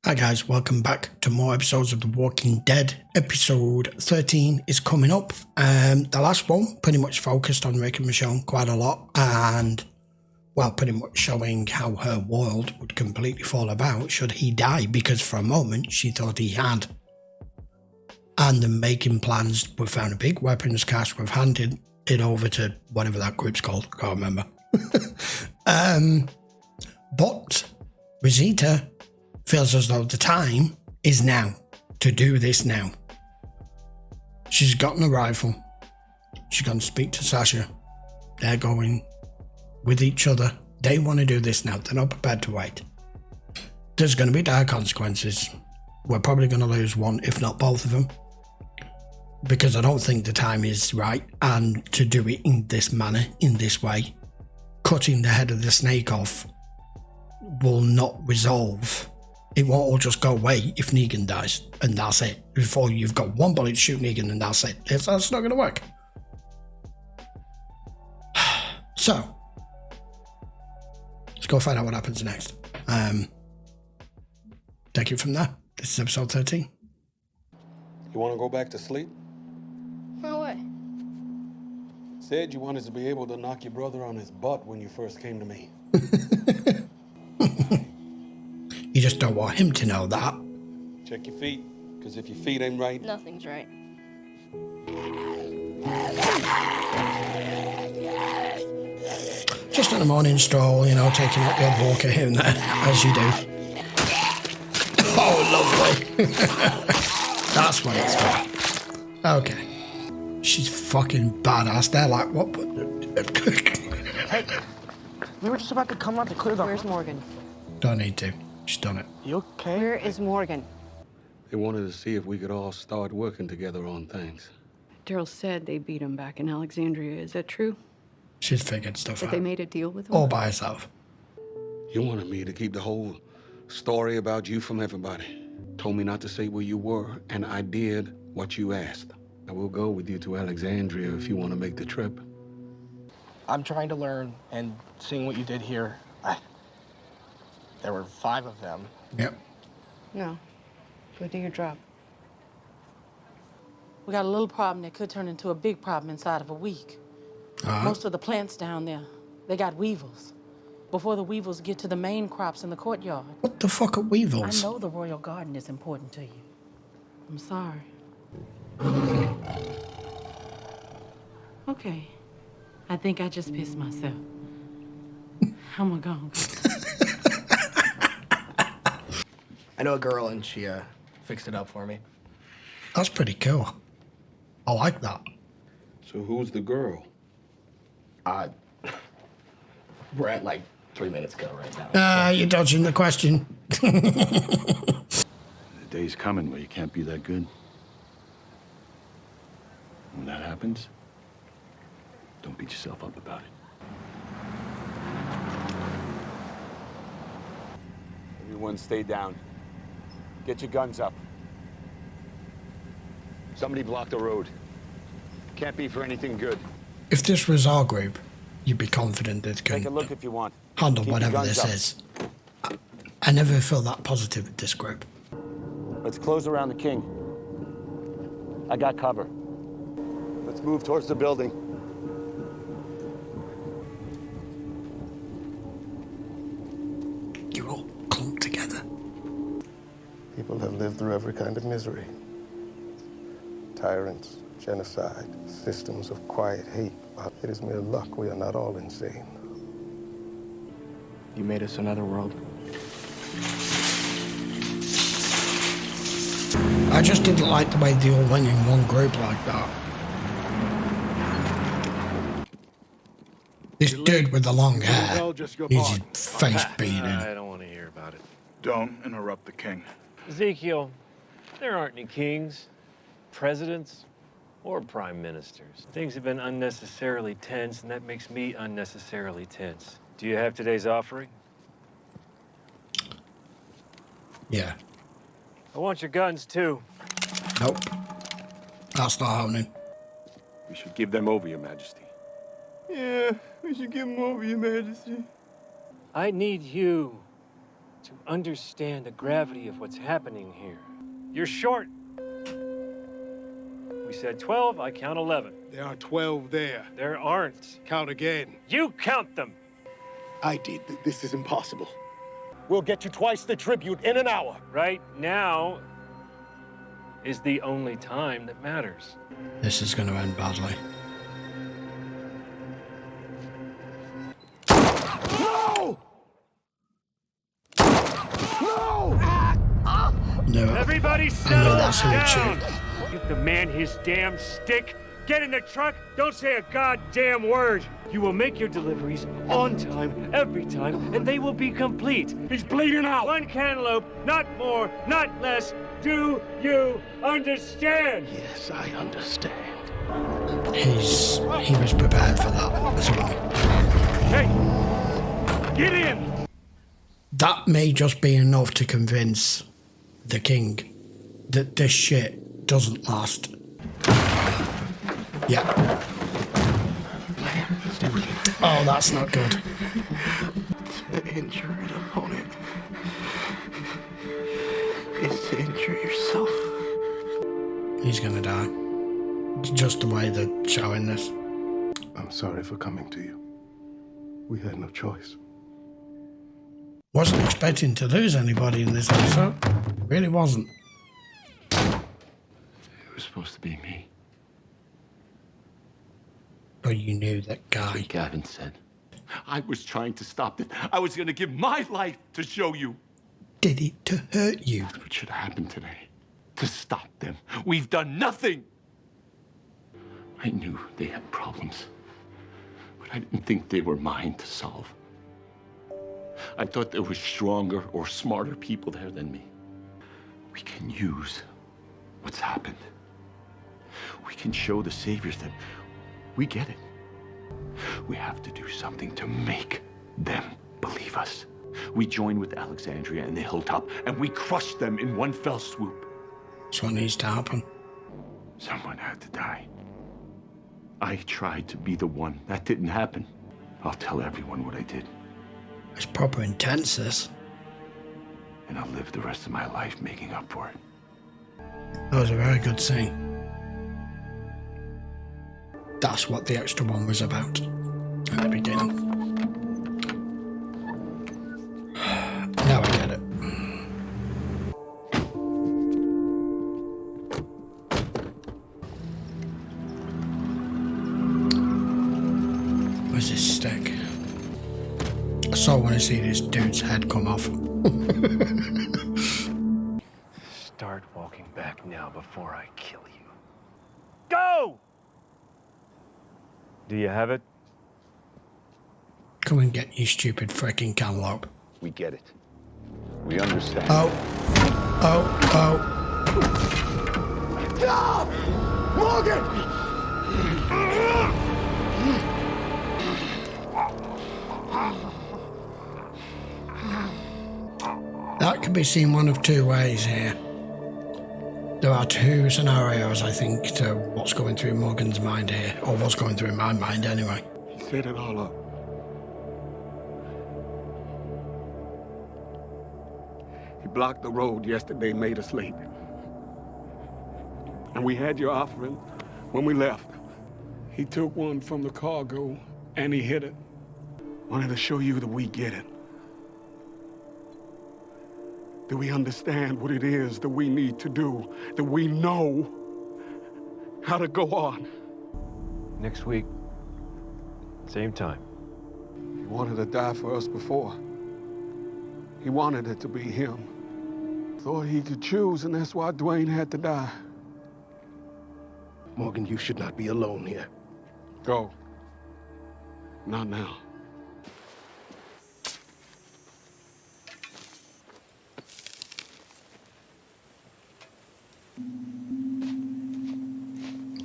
Hi guys, welcome back to more episodes of The Walking Dead. Episode 13 is coming up. The last one pretty much focused on Rick and Michonne quite a lot and, well, pretty much showing how her world would completely fall about should he die, because for a moment she thought he had. And then making plans, we found a big weapons cache, we've handed it over to whatever that group's called, I can't remember. But Rosita feels as though the time is now to do this now. She's gotten a rifle. She's going to speak to Sasha. They're going with each other. They want to do this now. They're not prepared to wait. There's going to be dire consequences. We're probably going to lose one, if not both of them, because I don't think the time is right. And to do it in this manner, in this way, cutting the head of the snake off will not resolve. It won't all just go away if Negan dies, and that's it. Before you've got one bullet to shoot Negan, and that's it. That's not going to work. So, let's go find out what happens next. Take it from there. This is episode 13. You want to go back to sleep? No way. Said you wanted to be able to knock your brother on his butt when you first came to me. You just don't want him to know that. Check your feet, because if your feet ain't right... Nothing's right. Just on a morning stroll, you know, taking out the odd walker here and there, as you do. Oh, lovely. That's what it's for. Okay. She's fucking badass. They're like, what? Hey, we were just about to come out to clear the... Where's Morgan? Don't need to. She's done it. You okay? Where is Morgan? They wanted to see if we could all start working together on things. Daryl said they beat him back in Alexandria. Is that true? She's figured stuff That out. they made a deal with him? All by herself. You wanted me to keep the whole story about you from everybody. Told me not to say where you were, and I did what you asked. I will go with you to Alexandria if you want to make the trip. I'm trying to learn, and seeing what you did here, there were 5 of them. Yep. No. Go do your job. We got a little problem that could turn into a big problem inside of a week. Most of the plants down there, they got weevils. Before the weevils get to the main crops in the courtyard. What the fuck are I weevils? know the royal garden is important to you. I'm sorry. Okay. I think I just pissed myself. I'm gonna go. I know a girl, and she fixed it up for me. That's pretty cool. I like that. So who's the girl? We're at like 3 minutes ago right now. You're dodging the question. The day's coming where you can't be that good. When that happens, don't beat yourself up about it. Everyone stay down. Get your guns up. Somebody block the road. Can't be for anything good. If this was our group, you'd be confident that it Take a can look if you want. handle Keep your whatever guns this up. is. I never feel that positive with this group. Let's close around the king. I got cover. Let's move towards the building. You're all clumped together. People have lived through every kind of misery. Tyrants, genocide, systems of quiet hate. But it is mere luck we are not all insane. You made us another world. I just didn't like the way they all went in one group like that. This dude with the long hair needs his face beaten. I don't want to hear about it. Don't interrupt the king. Ezekiel, there aren't any kings, presidents, or prime ministers. Things have been unnecessarily tense, and that makes me unnecessarily tense. Do you have today's offering? Yeah. I want your guns, too. Nope. That's not happening. We should give them over, Your Majesty. Yeah, we should give them over, Your Majesty. I need you to to understand the gravity of what's happening here. You're short. We said 12, I count 11. There are 12 there. There aren't. Count again. You count them. I did. This is impossible. We'll get you twice the tribute in an hour. Right now is the only time that matters. This is going to end badly. No! No! No, Everybody I know settle that's who it down. should. Give the man his damn stick. Get in the truck. Don't say a goddamn word. You will make your deliveries on time, every time, and they will be complete. He's bleeding out. One cantaloupe, not more, not less. Do you understand? Yes, I understand. He was prepared for that as well. Hey, get in. That may just be enough to convince the king that this shit doesn't last. Yeah. Oh, that's not good. To injure an opponent is to injure yourself. He's gonna die. It's just the way they're showing this. I'm sorry for coming to you. We had no choice. Wasn't expecting to lose anybody in this episode. Really wasn't. It was supposed to be me. But you knew that guy. Like Gavin said. I was trying to stop it. I was going to give my life to show you. Did it to hurt you. That's what should have happened today. To stop them. We've done nothing. I knew they had problems. But I didn't think they were mine to solve. I thought there were stronger or smarter people there than me. We can use what's happened. We can show the saviors that we get it. We have to do something to make them believe us. We join with Alexandria and the Hilltop, and we crush them in one fell swoop. That's what needs to happen. Someone had to die. I tried to be the one. That didn't happen. I'll tell everyone what I did. It's proper intense, this. And I'll live the rest of my life making up for it. That was a very good scene. That's what the extra one was about at the beginning. Now I get it. Where's this stick? I so want to see this dude's head come off. Start walking back now before I kill you. Go! Do you have it? Come and get you stupid freaking cantaloupe. We get it. We understand. Oh. Stop! Morgan! That can be seen one of two ways here. There are two scenarios, I think, to what's going through Morgan's mind here, or what's going through my mind anyway. He set it all up. He blocked the road yesterday, made us late. And we had your offering when we left. He took one from the cargo and he hid it. Wanted to show you that we get it. That we understand what it is that we need to do. That we know how to go on. Next week, same time. He wanted to die for us before. He wanted it to be him. Thought he could choose, and that's why Dwayne had to die. Morgan, you should not be alone here. Go. Not now.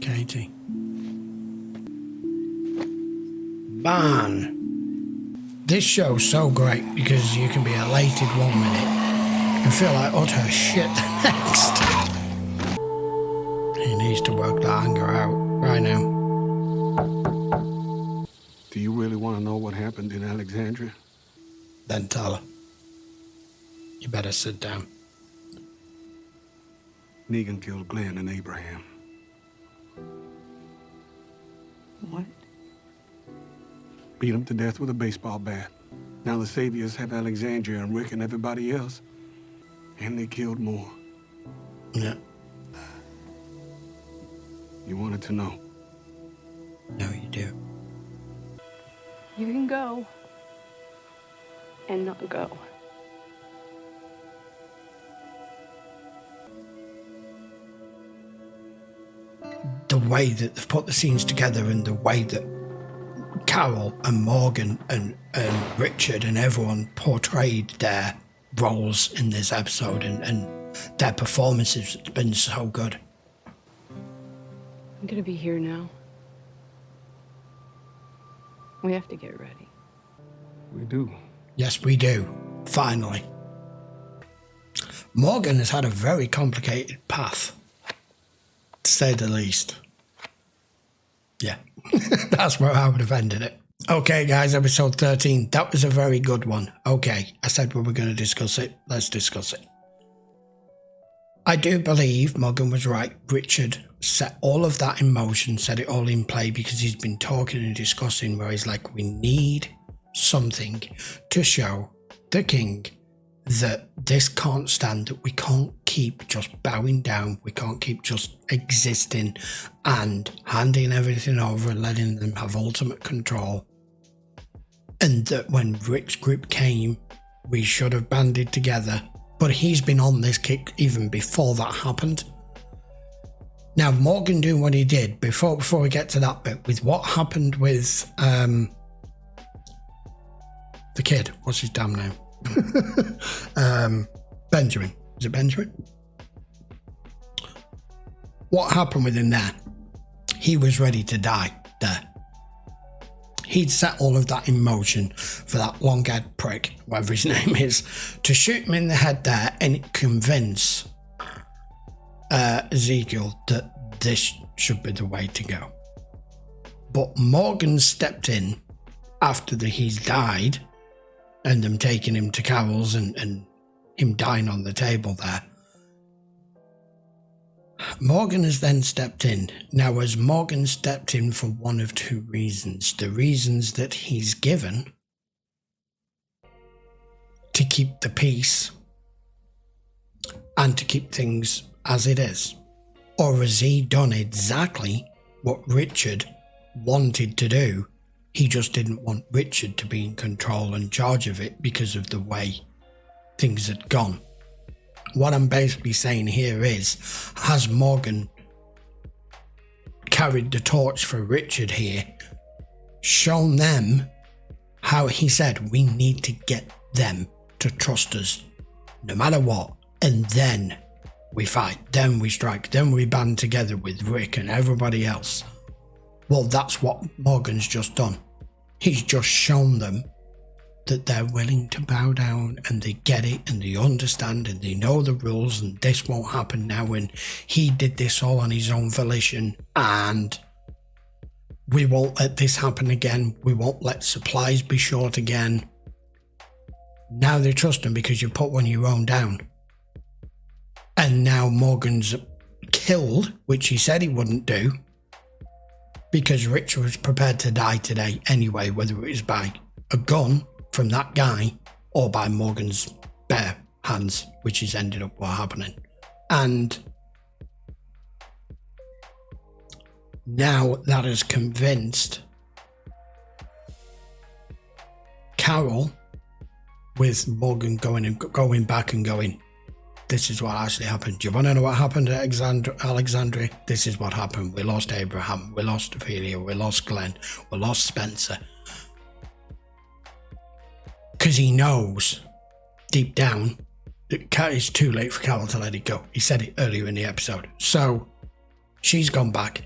Katie. Man. This show's so great because you can be elated 1 minute and feel like utter shit the next. He needs to work that anger out right now. Do you really want to know what happened in Alexandria? Then tell her. You better sit down. Negan killed Glenn and Abraham. What? Beat them to death with a baseball bat. Now the Saviors have Alexandria and Rick and everybody else. And they killed more. Yeah. You wanted to know. No, you do. You can go. And not go. The way that they've put the scenes together and the way that Carol and Morgan and Richard and everyone portrayed their roles in this episode and their performances has been so good. I'm gonna be here now. We have to get ready. We do. Yes, we do. Finally. Morgan has had a very complicated path, to say the least. Yeah, that's where I would have ended it. Okay, guys, episode 13. That was a very good one. Okay, I said we were going to discuss it. Let's discuss it. I do believe Morgan was right. Richard set all of that in motion, set it all in play, because he's been talking and discussing where he's like, we need something to show the king that this can't stand, that we can't keep just bowing down, we can't keep just existing and handing everything over and letting them have ultimate control. And that when Rick's group came, we should have banded together. But he's been on this kick even before that happened. Now, Morgan doing what he did, before we get to that bit, with what happened with the kid, what's his damn name? Benjamin. Is it Benjamin? What happened with him there? He was ready to die there. He'd set all of that in motion for that long-haired prick, whatever his name is, to shoot him in the head there and convince Ezekiel that this should be the way to go. But Morgan stepped in after he's died and them taking him to Carol's and him dying on the table there. Morgan has then stepped in. Now, as Morgan stepped in for one of two reasons. The reasons that he's given to keep the peace and to keep things as it is. Or has he done exactly what Richard wanted to do? He just didn't want Richard to be in control and charge of it because of the way things had gone. What I'm basically saying here is, has Morgan carried the torch for Richard here, shown them how he said we need to get them to trust us no matter what, and then we fight, then we strike, then we band together with Rick and everybody else. Well, that's what Morgan's just done. He's just shown them that they're willing to bow down and they get it and they understand and they know the rules and this won't happen now, and he did this all on his own volition and we won't let this happen again. We won't let supplies be short again. Now they trust him because you put one of your own down. And now Morgan's killed, which he said he wouldn't do, because Richard was prepared to die today anyway, whether it was by a gun from that guy or by Morgan's bare hands, which has ended up what happening. And now that has convinced Carol, with Morgan going back and going, this is what actually happened. Do you want to know what happened at Alexandria? This is what happened. We lost Abraham, we lost Ophelia, we lost Glenn, we lost Spencer. Because he knows deep down that it's too late for Carol to let it go. He said it earlier in the episode. So she's gone back.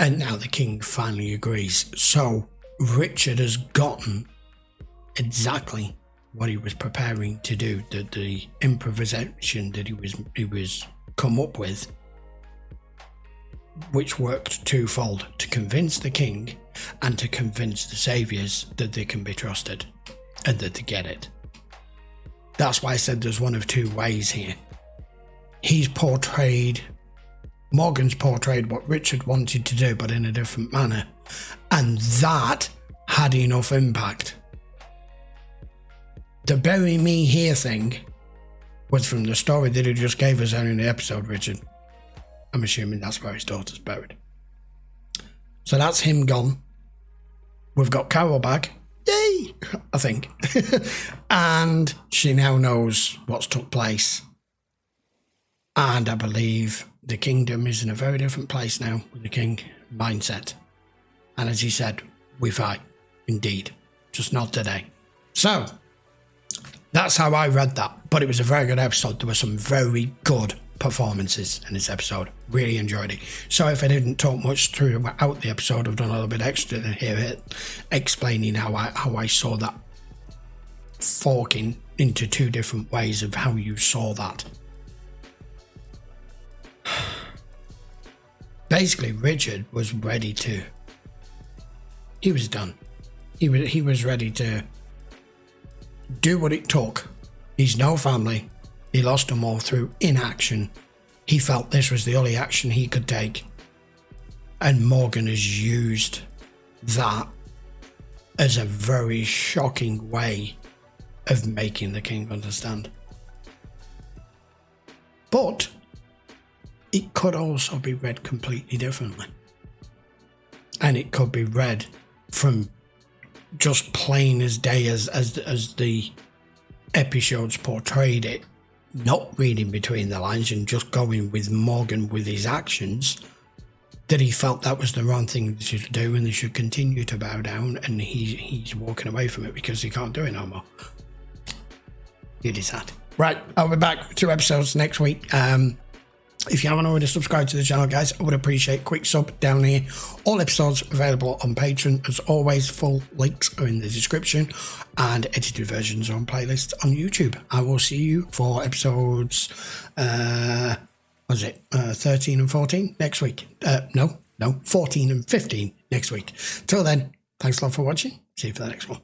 And now the king finally agrees. So Richard has gotten exactly what he was preparing to do. The improvisation that he was come up with, which worked twofold: to convince the king and to convince the saviors that they can be trusted and that they get it. That's why I said there's one of two ways here. Morgan's portrayed what Richard wanted to do, but in a different manner. And that had enough impact. The bury me here thing was from the story that he just gave us earlier in the episode, Richard. I'm assuming that's where his daughter's buried. So that's him gone. We've got Carol back. Yay! I think. And she now knows what's took place. And I believe the kingdom is in a very different place now with the king mindset. And as he said, we fight. Indeed. Just not today. So, that's how I read that. But it was a very good episode. There were some very good performances in this episode. Really enjoyed it. So if I didn't talk much throughout the episode, I've done a little bit extra to hear it, explaining how I saw that forking into two different ways of how you saw that. Basically, Richard was ready to... He was done. He was ready to do what it took. He's no family. He lost them all through inaction. He felt this was the only action he could take. And Morgan has used that as a very shocking way of making the king understand. But it could also be read completely differently. And it could be read from just plain as day as the episodes portrayed it, not reading between the lines and just going with Morgan with his actions, that he felt that was the wrong thing to do and they should continue to bow down, and he's walking away from it because he can't do it no more. It is sad. Right, I'll be back with 2 episodes next week. If you haven't already subscribed to the channel, guys, I would appreciate a quick sub down here. All episodes available on Patreon. As always, full links are in the description, and edited versions are on playlists on YouTube. I will see you for episodes, 13 and 14 next week. No, 14 and 15 next week. Till then, thanks a lot for watching. See you for the next one.